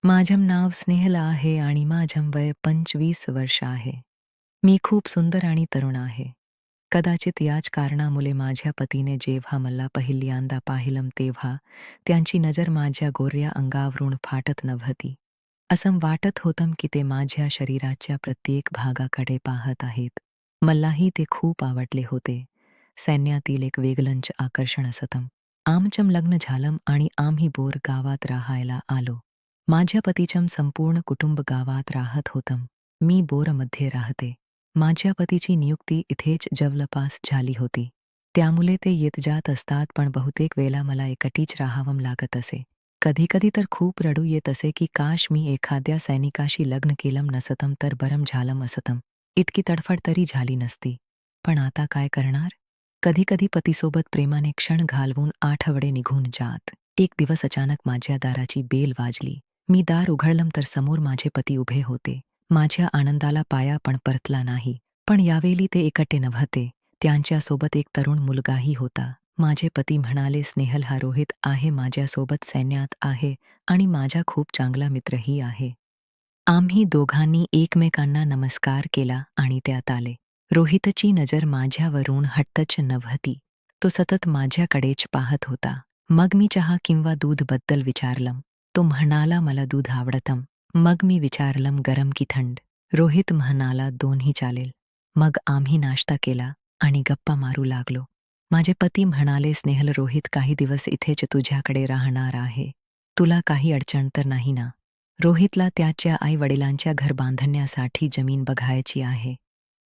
माझं नाव स्नेहल आहे आणि माझं वय 25 वर्ष आहे. मी खूप सुंदर आणि तरुण आहे. कदाचित याच कारणामुळे माझ्या पतीने जेव्हा मला पहिल्यांदा पाहिलं तेव्हा त्यांची नजर माझ्या गोऱ्या अंगावरून फाटत नव्हती. असं वाटत होतं की ते माझ्या शरीराच्या प्रत्येक भागाकडे पाहत आहेत. मलाही ते खूप आवडले होते. सैन्यातील एक वेगळंच आकर्षण असतं. आमचं लग्न झालं आणि आम्ही बोर गावात राहायला आलो. माझ्या पतीचं संपूर्ण कुटुंब गावात राहत होतं. मी बोरमध्ये राहते. माझ्या पतीची नियुक्ती इथेच जवळपास झाली होती. त्यामुळे ते येत जात असतात पण बहुतेक वेळा मला एकटीच राहावं लागत असे. कधी-कधी तर खूप रडू येत असे की काश मी एखाद्या सैनिकाशी लग्न केलं नसतं तर बरं झालं असतं. इतकी तडफड तरी झाली नसती. पण आता काय करणार? कधी-कधी पतीसोबत प्रेमाने क्षण घालवून आठवडे निघून जात. एक दिवस अचानक माझ्या दाराची बेल वाजली. मी दार उघडलं तर समोर माझे पती उभे होते. माझ्या आनंदाला पाया पण परतला नाही. पण यावेळी ते एकटे नव्हते. त्यांच्यासोबत एक तरुण मुलगाही होता. माझे पती म्हणाले, "स्नेहल हा रोहित आहे, माझ्यासोबत सैन्यात आहे आणि माझा खूप चांगला मित्रही आहे." आम्ही दोघांनी एकमेकांना नमस्कार केला आणि त्यात आले. रोहितची नजर माझ्यावरून हटतच नव्हती. तो सतत माझ्याकडेच पाहत होता. मग मी चहा किंवा दूधबद्दल विचारलं. तो म्हणाला, "मला दूध आवडतं." मग मी विचारलं, "गरम की थंड?" रोहित म्हणाला, "दोन्ही चालेल." मग आम्ही नाश्ता केला आणि गप्पा मारू लागलो. माझे पती म्हणाले, "स्नेहल, रोहित काही दिवस इथेच तुझ्याकडे राहणार आहे. तुला काही अडचण तर नाही ना?" रोहितला त्याच्या आई-वडिलांच्या घर बांधण्यासाठी जमीन बघायची आहे.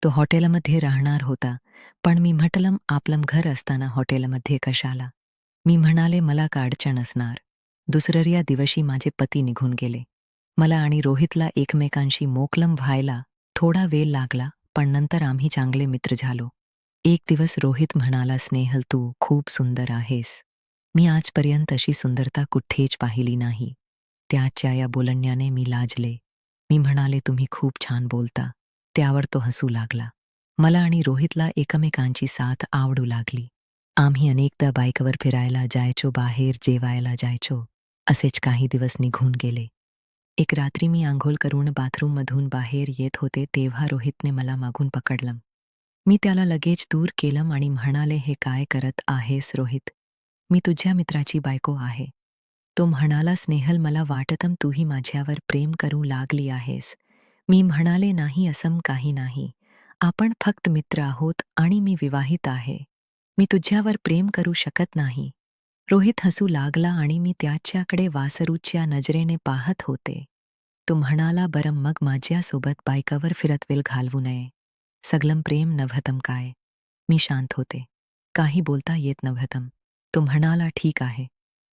तो हॉटेलमध्ये राहणार होता, पण मी म्हटलं, "आपलं घर असताना हॉटेलमध्ये कशाला?" मी म्हणाले, "मला का अडचण असणार?" दुसऱ्या दिवशी माझे पती निघून गेले. मला आणि रोहितला एकमेकांशी मोकळं व्हायला थोडा वेळ लागला, पण नंतर आम्ही चांगले मित्र झालो. एक दिवस रोहित म्हणाला, "स्नेहल, तू खूप सुंदर आहेस. मी आजपर्यंत अशी सुंदरता कुठेच पाहिली नाही." त्याच्या या बोलण्याने मी लाजले. मी म्हणाले, "तुम्ही खूप छान बोलता." त्यावर तो हसू लागला. मला आणि रोहितला एकमेकांची साथ आवडू लागली. आम्ही अनेकदा बाईकवर फिरायला जायचो, बाहेर जेवायला जायचो. असेच काही दिवस निघून गेले. एक रात्री मी अंघोळ करून बाथरूममधून बाहेर येत होते तेव्हा रोहितने मला मागून पकडलं. मी त्याला लगेच दूर केलं आणि म्हणाले, "हे काय करत आहेस रोहित? मी तुझ्या मित्राची बायको आहे." तो म्हणाला, "स्नेहल, मला वाटतं तूही माझ्यावर प्रेम करू लागली आहेस." मी म्हणाले, "नाही, असं काही नाही. आपण फक्त मित्र आहोत आणि मी विवाहित आहे. मी तुझ्यावर प्रेम करू शकत नाही." रोहित हसू लागला आणि मी त्याच्याकडे वासरूच्या नजरेने पाहत होते. तो म्हणाला, "बरं, मग माझ्यासोबत बायकावर फिरत वेळ घालवू नये. सगळं प्रेम नव्हतं काय?" मी शांत होते. काही बोलता येत नव्हतं. तो म्हणाला, "ठीक आहे.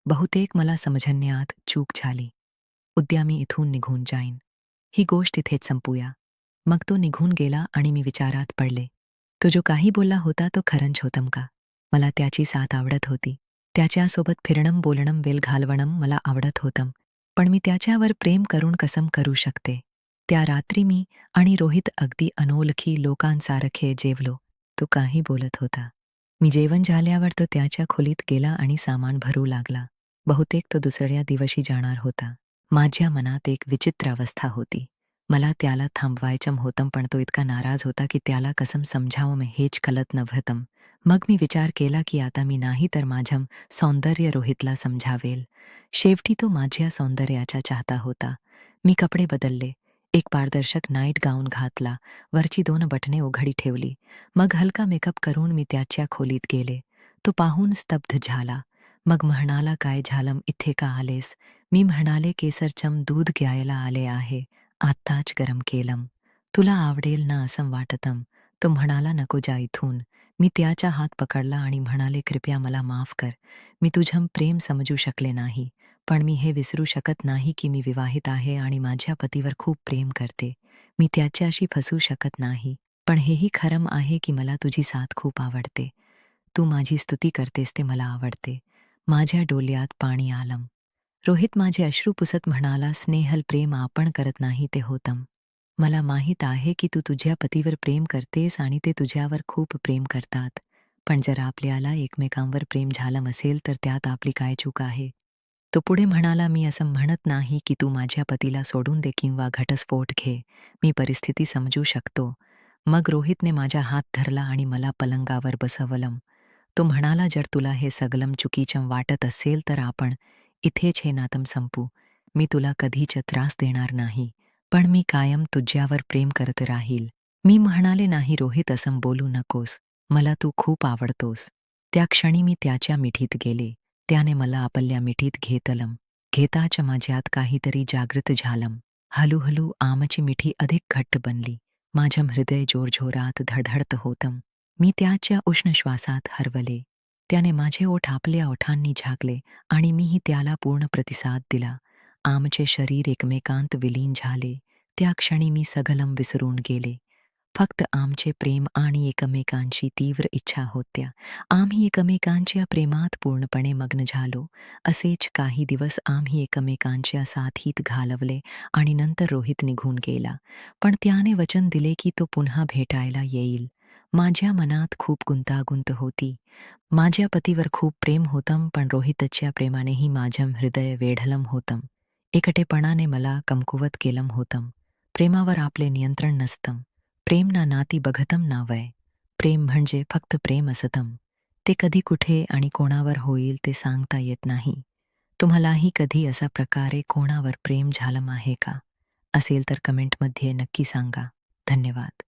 बहुतेक मला समजण्यात चूक झाली. उद्या मी इथून निघून जाईन. ही गोष्ट इथेच संपूया." मग तो निघून गेला आणि मी विचारात पडले. तो जो काही बोलला होता तो खरंच होतं का? मला त्याची साथ आवडत होती. त्याच्यासोबत फिरणं, बोलणं, वेळ घालवणं मला आवडत होतं. पण मी त्याच्यावर प्रेम करून कसं करू शकते? त्या रात्री मी आणि रोहित अगदी अनोळखी लोकांसारखे जेवलो. तो काही बोलत होता. मी जेवण झाल्यावर तो त्याच्या खोलीत गेला आणि सामान भरू लागला. बहुतेक तो दुसऱ्या दिवशी जाणार होता. माझ्या मनात एक विचित्र अवस्था होती. मला त्याला थांबवायचं होतं पण तो इतका नाराज होता की त्याला कसं समजावं हेच कळत नव्हतं. मग मी विचार केला की आता मी नाही तर माझं सौंदर्य रोहितला समजावेल. शेवटी तो माझ्या सौंदर्याचा चाहता होता. मी कपडे बदलले. एक पारदर्शक नाईट गाऊन घातला. वरची 2 बटणे उघडी ठेवली. मग हलका मेकअप करून मी त्याच्या खोलीत गेले. तो पाहून स्तब्ध झाला. मग म्हणाला, "काय झालं, इथे का आलेस?" मी म्हणाले, "केसरचं दूध घ्यायला आले आहे. आत्ताच गरम केलं. तुला आवडेल ना असं वाटतं." तो म्हणाला, "नको, जा इथून." मी त्याचा हात पकडला आणि म्हणाले, "कृपया मला माफ कर. मी तुझं प्रेम समजू शकले नाही. पण मी हे विसरू शकत नाही की मी विवाहित आहे आणि माझ्या पतीवर खूप प्रेम करते. मी त्याच्याशी फसू शकत नाही. पण हेही खरं आहे की मला तुझी साथ खूप आवडते. तू माझी स्तुती करतेस ते मला आवडते." माझ्या डोळ्यात पाणी आलं. रोहित माझे अश्रू पुसत म्हणाला, "स्नेहल, प्रेम आपण करत नाही, ते होतं. मला माहीत आहे की तू तुझ्या पतीवर प्रेम करतेस आणि ते तुझ्यावर खूप प्रेम करतात. पण जर आपल्याला एकमेकांवर प्रेम झालं असेल तर त्यात आपली काय चूक आहे?" तो पुढे म्हणाला, "मी असं म्हणत नाही की तू माझ्या पतीला सोडून दे किंवा घटस्फोट घे. मी परिस्थिती समजू शकतो." मग रोहितने माझा हात धरला आणि मला पलंगावर बसवलं. तो म्हणाला, "जर तुला हे सगळं चुकीचं वाटत असेल तर आपण इथेच हे नातं संपू. मी तुला कधीच त्रास देणार नाही. पण मी कायम तुझ्यावर प्रेम करत राहील." मी म्हणाले, "नाही रोहित, असं बोलू नकोस. मला तू खूप आवडतोस." त्या क्षणी मी त्याच्या मिठीत गेले. त्याने मला आपल्या मिठीत घेतलं. घेताच माझ्यात काहीतरी जागृत झालं. हळूहळू आमची मिठी अधिक घट्ट बनली. माझं हृदय जोरजोरात धडधडत होतं. मी त्याच्या उष्ण श्वासात हरवले. त्याने माझे ओठ आपल्या ओठांनी झाकले आणि मीही त्याला पूर्ण प्रतिसाद दिला. आमचे शरीर एकमेकांत विलीन झाले. त्या क्षणी मी सगळं विसरून गेले. फक्त आमचे प्रेम आणि एकमेकांची तीव्र इच्छा होत्या. आम्ही एकमेकांच्या प्रेमात पूर्णपणे मग्न झालो. असेच काही दिवस आम्ही एकमेकांच्या साथीत घालवले आणि नंतर रोहित निघून गेला. पण त्याने वचन दिले की तो पुन्हा भेटायला येईल. माझ्या मनात खूप गुंतागुंत होती. माझ्या पतीवर खूप प्रेम होतं, पण रोहितच्या प्रेमानेही माझं हृदय वेढलं होतं. एकटेपणाने मला कमकुवत केलं होतं. प्रेमावर आपले नियंत्रण नसतं. प्रेम ना नाती बघतम ना वय. प्रेम म्हणजे फक्त प्रेम असतम. ते कधी कुठे आणि कोणावर होईल ते सांगता येत नाही. तुम्हालाही कधी अशा प्रकारे कोणावर प्रेम झालं आहे का? असेल तर कमेंटमध्ये नक्की सांगा. धन्यवाद.